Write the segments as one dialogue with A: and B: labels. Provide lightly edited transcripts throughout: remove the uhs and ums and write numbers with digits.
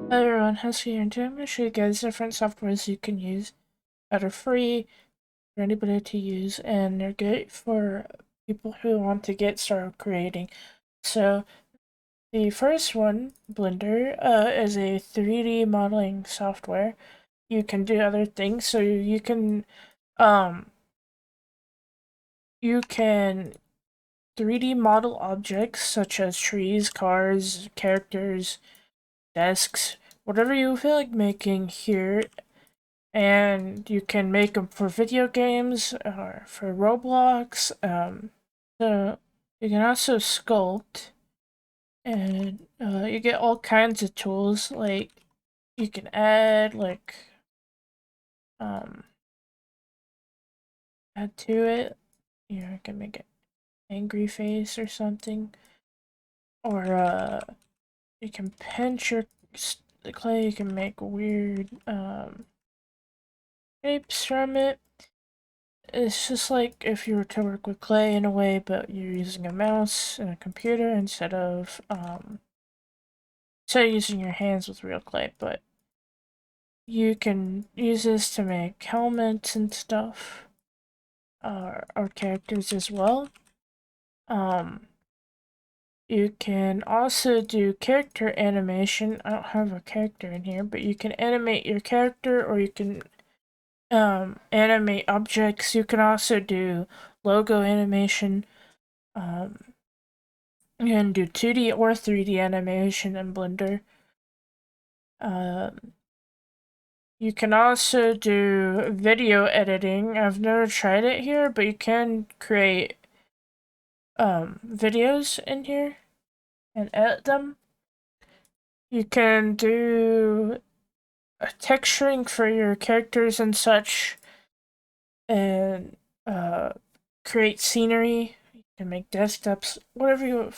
A: Hi everyone, how's it going? Today I'm going to show you guys different softwares you can use that are free for anybody to use, and they're great for people who want to get started creating. So the first one, Blender, is a 3D modeling software. You can do other things, so um you can 3D model objects such as trees, cars, characters, desks, whatever you feel like making here. And you can make them for video games or for Roblox. So you can also sculpt, and you get all kinds of tools. Like you can add um add to it. You know, you can make an angry face or something, or you can pinch the clay. You can make weird shapes from it. It's just like if you were to work with clay in a way, but you're using a mouse and a computer instead of using your hands with real clay. But you can use this to make helmets and stuff, or characters as well. Um, you can also do character animation. I don't have a character in here, but you can animate your character, or you can animate objects. You can also do logo animation. Um, You can do 2D or 3D animation in Blender. Um, you can also do video editing. I've never tried it here, but you can create videos in here and edit them. You can do texturing for your characters and such, and create scenery. You can make desktops, whatever you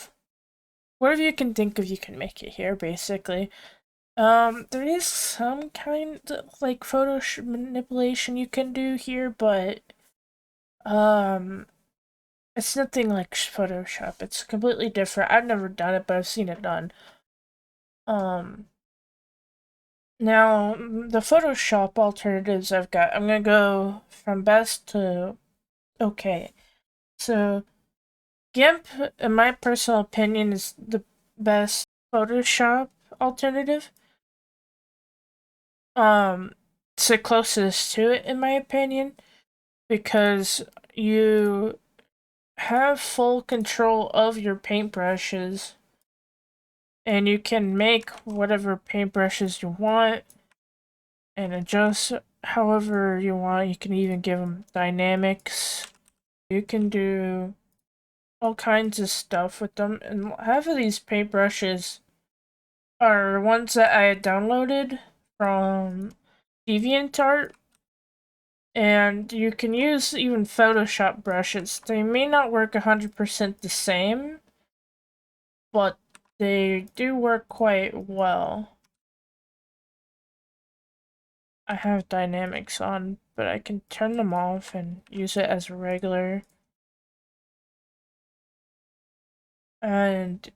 A: can think of, you can make it here, basically. There is some kind of like photo manipulation you can do here, but um, it's nothing like Photoshop. It's completely different. I've never done it, but I've seen it done. Um, Now the Photoshop alternatives I've got, I'm gonna go from best to okay. So Gimp, in my personal opinion, is the best Photoshop alternative. It's the closest to it, in my opinion, because you have full control of your paintbrushes, and you can make whatever paintbrushes you want and adjust however you want. You can even give them dynamics. You can do all kinds of stuff with them, and half of these paintbrushes are ones that I had downloaded from DeviantArt. And you can use even Photoshop brushes. They may not work 100% the same, but they do work quite well. I have dynamics on, but I can turn them off and use it as regular. And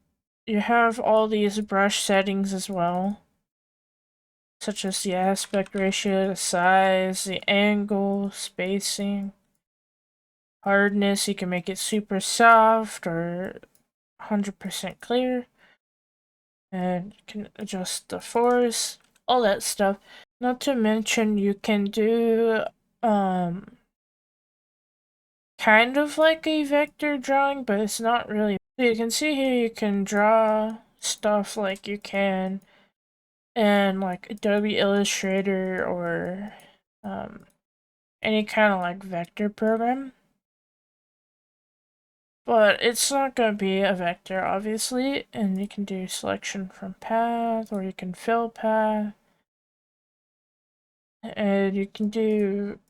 A: you have all these brush settings as well, such as the aspect ratio, the size, the angle, spacing, hardness. You can make it super soft or 100% clear. And you can adjust the force, all that stuff. Not to mention you can do kind of like a vector drawing, but it's not really. So you can see here you can draw stuff like you can in like Adobe Illustrator or any kind of like vector program. But it's not going to be a vector, obviously, and you can do selection from path, or you can fill path, and you can do,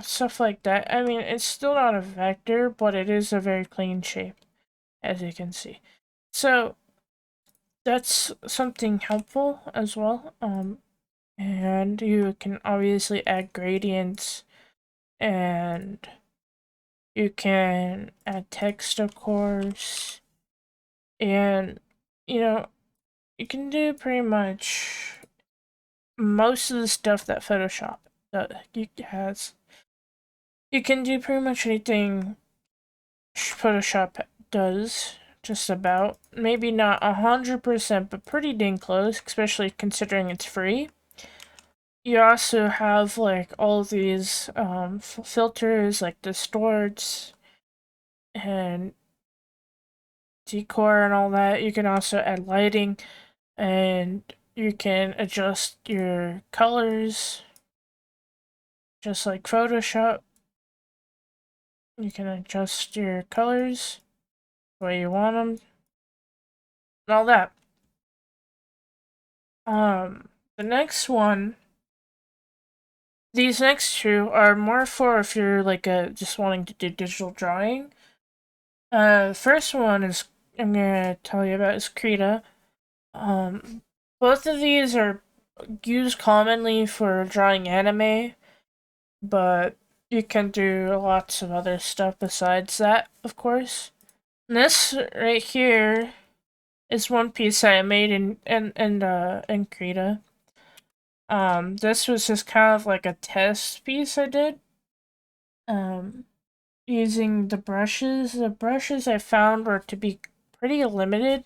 A: stuff like that. I mean, it's still not a vector, but it is a very clean shape, as you can see. So that's something helpful as well. And you can obviously add gradients, and you can add text, of course, and you know you can do pretty much most of the stuff that Photoshop has. You can do pretty much anything Photoshop does, just about. Maybe not 100%, but pretty dang close, especially considering it's free. You also have like all these filters, like distorts and decor and all that. You can also add lighting, and you can adjust your colors just like Photoshop. You can adjust your colors the way you want them and all that. The next one, these next two are more for if you're like just wanting to do digital drawing. First one is I'm gonna tell you about is Krita. Um, both of these are used commonly for drawing anime, but you can do lots of other stuff besides that, of course. And this right here is one piece I made in Krita. This was just kind of like a test piece I did. Using the brushes. The brushes I found were to be pretty limited.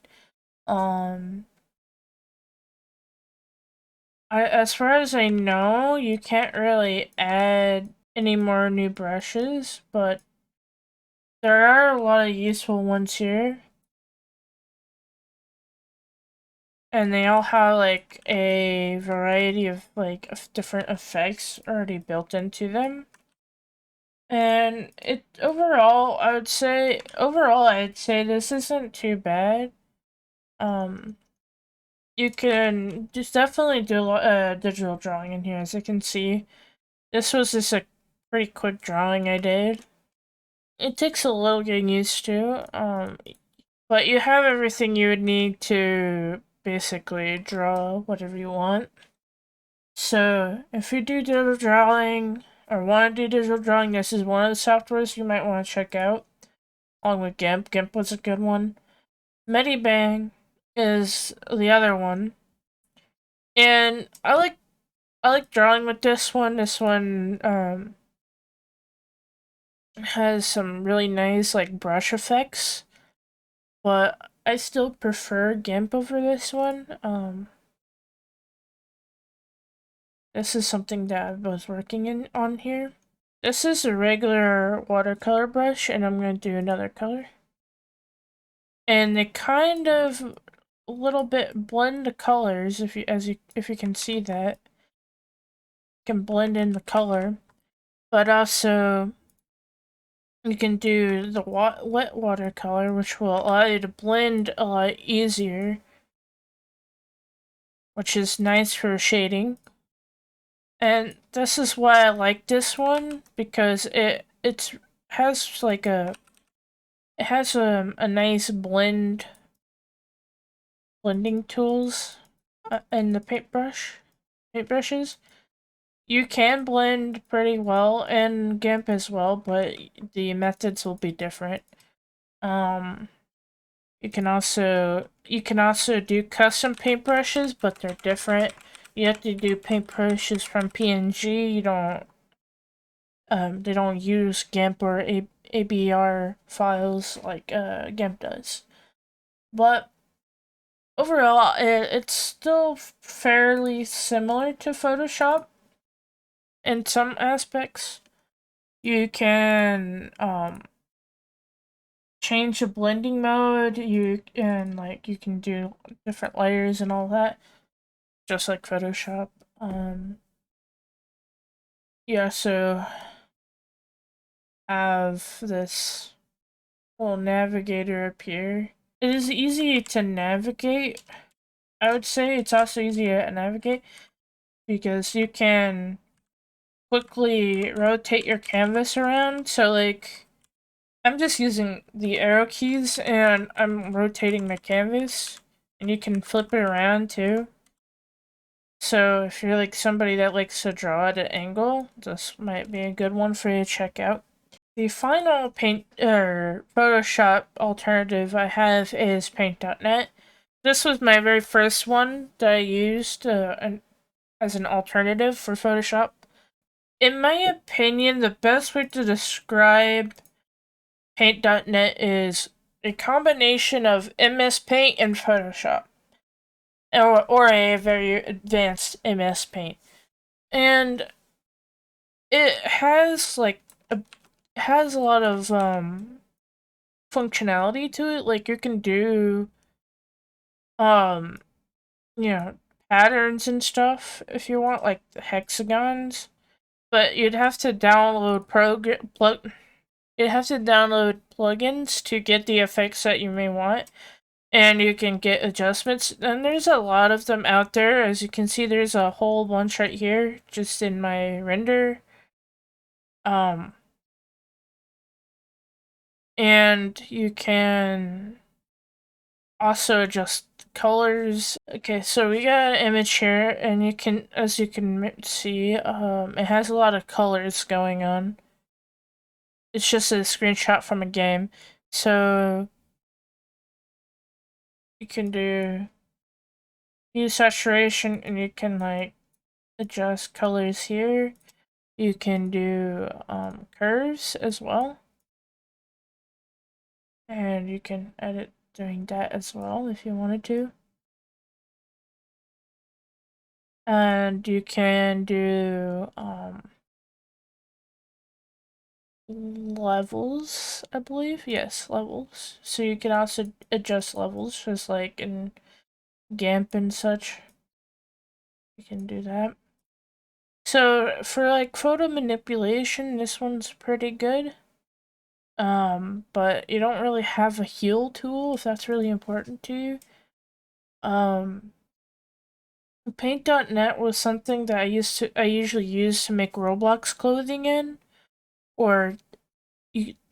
A: Um, as far as I know, you can't really add any more new brushes, but there are a lot of useful ones here. And they all have like a variety of different effects already built into them. And it I'd say this isn't too bad. Um, you can just definitely do digital drawing in here. As you can see, this was just a pretty quick drawing I did. It takes a little getting used to, but you have everything you would need to basically draw whatever you want. So if you do digital drawing or want to do digital drawing, this is one of the softwares you might want to check out, along with Gimp. Gimp was a good one. Medibang is the other one, and I like drawing with this one. This one has some really nice like brush effects, but I still prefer Gimp over this one. This is something that I was working on here. This is a regular watercolor brush, and I'm going to do another color. And they kind of a little bit blend the colors if you can see that. You can blend in the color, but also you can do the wet watercolor, which will allow you to blend a lot easier, which is nice for shading. And this is why I like this one, because it has like a nice blending tools in the paintbrushes. You can blend pretty well in GIMP as well, but the methods will be different. You can also do custom paintbrushes, but they're different. You have to do paintbrushes from PNG. You don't they don't use GIMP or ABR files like GIMP does. But overall, it's still fairly similar to Photoshop in some aspects. You can change the blending mode. You can do different layers and all that, just like Photoshop. You also have this little navigator up here. It is easy to navigate. I would say it's also easy to navigate because you can quickly rotate your canvas around. So like, I'm just using the arrow keys and I'm rotating my canvas, and you can flip it around too. So if you're like somebody that likes to draw at an angle, this might be a good one for you to check out. The final Photoshop alternative I have is Paint.net. this was my very first one that I used as an alternative for Photoshop. In my opinion, the best way to describe Paint.net is a combination of MS Paint and Photoshop, or a very advanced MS Paint, and it has has a lot of functionality to it. Like you can do um you know patterns and stuff if you want, like the hexagons. But you'd have to download you'd have to download plugins to get the effects that you may want, and you can get adjustments. And there's a lot of them out there. As you can see, there's a whole bunch right here just in my render. And you can also adjust colors. Okay, so we got an image here, and you can, as you can see, it has a lot of colors going on. It's just a screenshot from a game, so you can do hue saturation, and you can like adjust colors here. You can do curves as well, and you can edit doing that as well if you wanted to. And you can do levels, I believe. Yes, levels. So you can also adjust levels, just like in Gimp and such. You can do that. So for like photo manipulation, this one's pretty good. But you don't really have a heal tool if that's really important to you. Paint.net was something that I usually use to make Roblox clothing in, or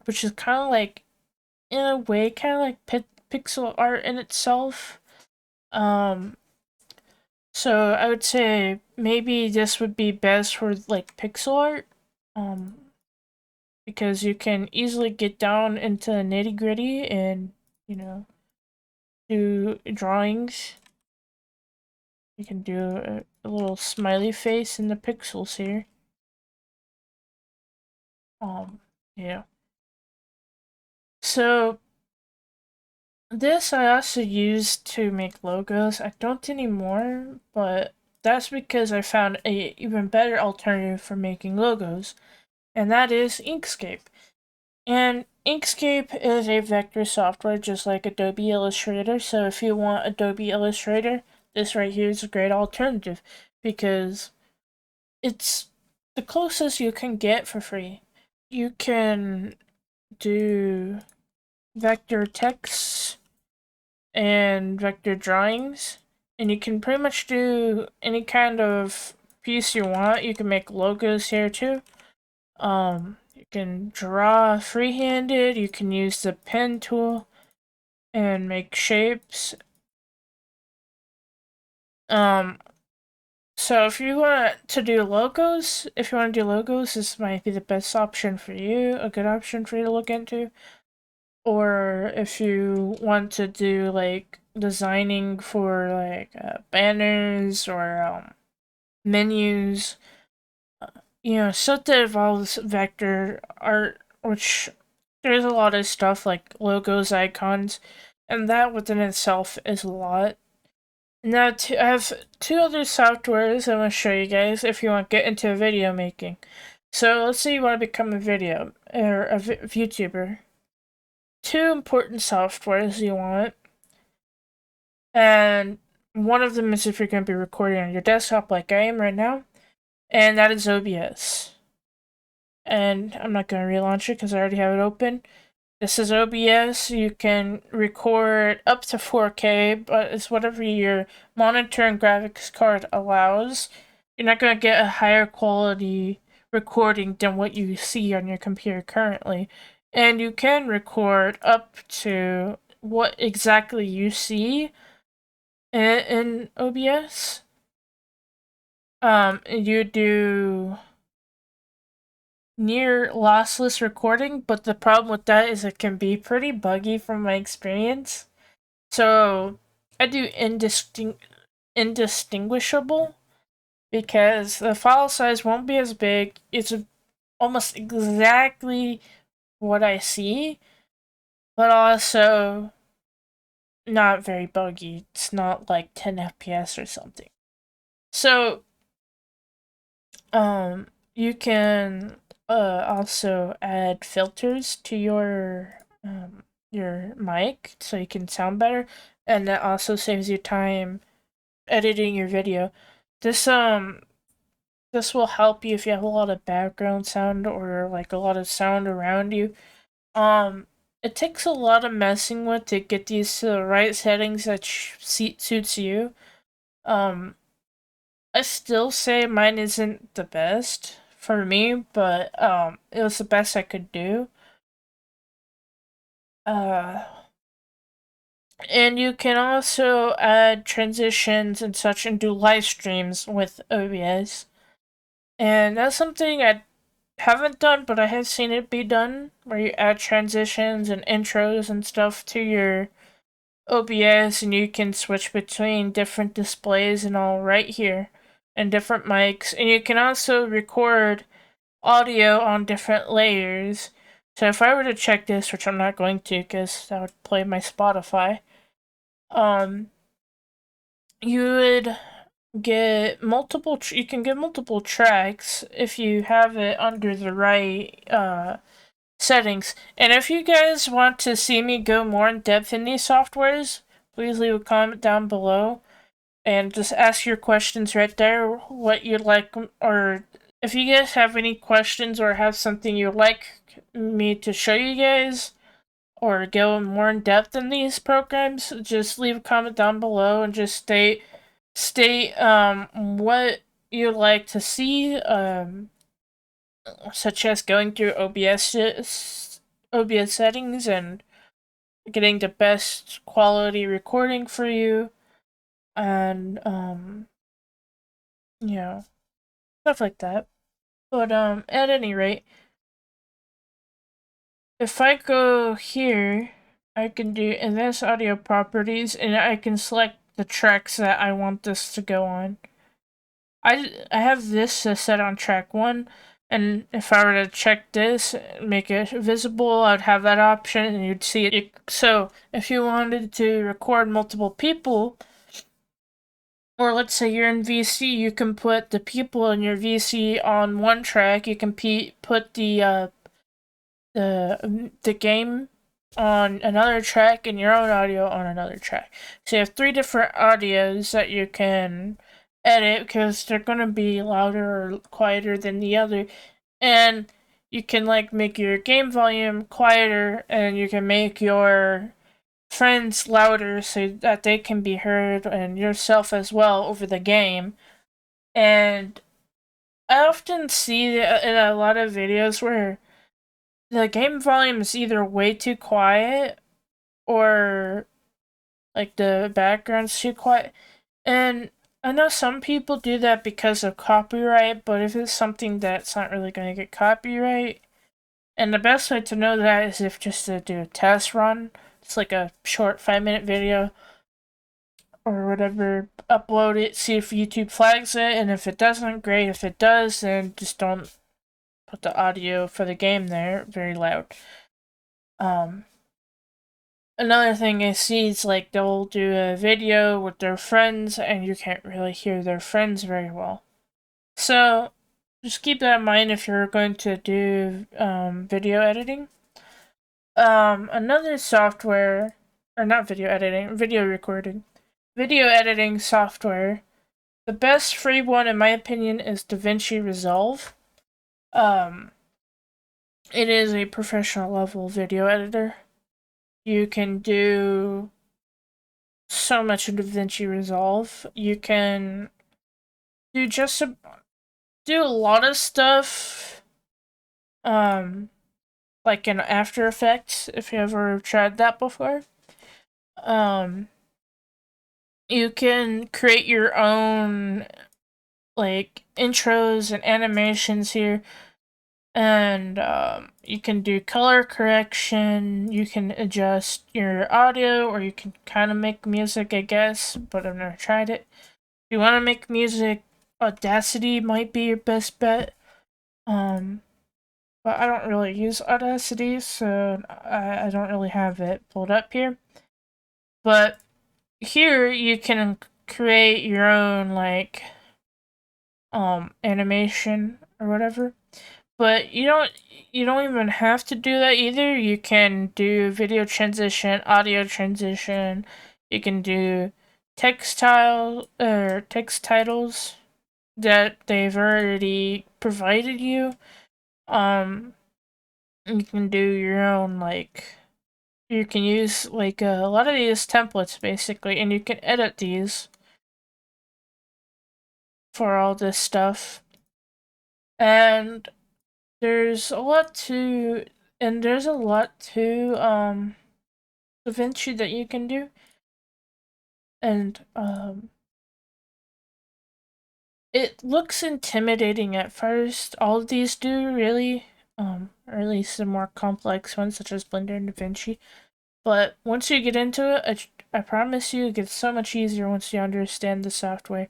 A: which is kind of like, in a way, kind of like pixel art in itself. Um, so I would say maybe this would be best for like pixel art, um, because you can easily get down into the nitty gritty and do drawings. You can do a little smiley face in the pixels here. Yeah. So this I also use to make logos. I don't anymore, but that's because I found a even better alternative for making logos, and that is Inkscape. And Inkscape is a vector software just like Adobe Illustrator, so if you want Adobe Illustrator, this right here is a great alternative because it's the closest you can get for free. You can do vector text and vector drawings, and you can pretty much do any kind of piece you want. You can make logos here too. You can draw free-handed. You can use the pen tool and make shapes. So if you want to do logos, this might be the best option for you, a good option for you to look into. Or if you want to do like designing for like banners or menus, stuff that involves vector art, which there's a lot of stuff like logos, icons, and that within itself is a lot. Now, I have two other softwares I want to show you guys if you want to get into video making. So let's say you want to become a video or a VTuber. Two important softwares you want, and one of them is if you're going to be recording on your desktop like I am right now, and that is OBS. And I'm not going to relaunch it because I already have it open. This is OBS. You can record up to 4K, but it's whatever your monitor and graphics card allows. You're not going to get a higher quality recording than what you see on your computer currently. And you can record up to what exactly you see in OBS. You do near lossless recording, but the problem with that is it can be pretty buggy from my experience. So I do indistinguishable because the file size won't be as big. It's almost exactly what I see, but also not very buggy. It's not like 10 FPS or something. So, you can also add filters to your mic so you can sound better, and that also saves you time editing your video. This this will help you if you have a lot of background sound or like a lot of sound around you. It takes a lot of messing with to get these to the right settings that suits you. Um, I still say mine isn't the best for me, but it was the best I could do. Uh, and you can also add transitions and such and do live streams with OBS. And that's something I haven't done, but I have seen it be done, where you add transitions and intros and stuff to your OBS, and you can switch between different displays and all right here, and different mics. And you can also record audio on different layers. So if I were to check this, which I'm not going to because that would play my Spotify, um, you would get you can get multiple tracks if you have it under the right settings. And if you guys want to see me go more in depth in these softwares, please leave a comment down below and just ask your questions right there, what you'd like, or if you guys have any questions or have something you'd like me to show you guys or go more in depth in these programs, just leave a comment down below and just state what you'd like to see, such as going through OBS settings and getting the best quality recording for you, and you know, stuff like that. But at any rate, if I go here, I can do advanced audio properties, and I can select the tracks that I want this to go on. I have this set on track 1, and if I were to check this, make it visible, I'd have that option, and you'd see it. So, if you wanted to record multiple people, or let's say you're in VC, you can put the people in your VC on one track, you can put the game on another track and your own audio on another track. So you have 3 different audios that you can edit because they're gonna be louder or quieter than the other, and you can like make your game volume quieter, and you can make your friends louder so that they can be heard, and yourself as well over the game. And I often see in a lot of videos where the game volume is either way too quiet or like the background's too quiet. And I know some people do that because of copyright, but if it's something that's not really going to get copyright, and the best way to know that is if just to do a test run. It's like a short 5-minute video or whatever, upload it, see if YouTube flags it, and if it doesn't, great. If it does, then just don't put the audio for the game there very loud. Another thing I see is like they'll do a video with their friends and you can't really hear their friends very well. So just keep that in mind if you're going to do video editing. Another software, or not video editing, video recording. Video editing software. The best free one, in my opinion, is Davinci Resolve. It is a professional level video editor. You can do so much in Davinci Resolve. You can do do a lot of stuff, like in After Effects, if you ever tried that before. You can create your own like intros and animations here. And you can do color correction, you can adjust your audio, or you can kind of make music, I guess, but I've never tried it. If you want to make music, Audacity might be your best bet. But I don't really use Audacity, so I don't really have it pulled up here. But here you can create your own like animation or whatever. But you don't even have to do that either. You can do video transition, audio transition. You can do text titles that they've already provided you. You can do your own like you can use like a lot of these templates basically, and you can edit these for all this stuff. And there's a lot to there's a lot to Davinci that you can do. And it looks intimidating at first. All of these do really, or at least the more complex ones such as Blender and DaVinci. But once you get into it, I promise you, it gets so much easier once you understand the software.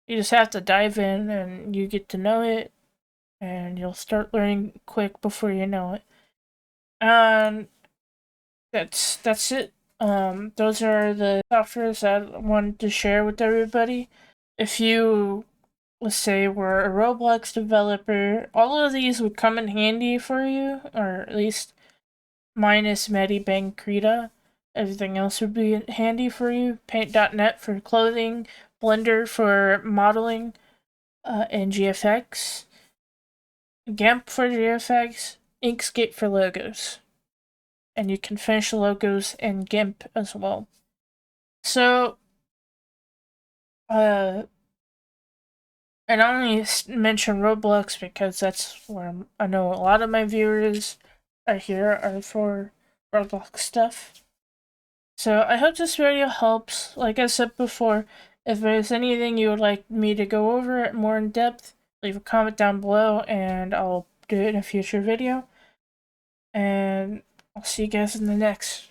A: You just have to dive in and you get to know it, and you'll start learning quick before you know it. And that's it. Those are the softwares that I wanted to share with everybody. If you, let's say, were a Roblox developer, all of these would come in handy for you, or at least minus Medibang Krita. Everything else would be handy for you. Paint.net for clothing, Blender for modeling, and GFX, Gimp for GFX, Inkscape for logos. And you can finish logos in Gimp as well. So, and I only mention Roblox because that's where I know a lot of my viewers are here are for Roblox stuff. So I hope this video helps. Like I said before, if there's anything you would like me to go over more in depth, leave a comment down below and I'll do it in a future video. And I'll see you guys in the next.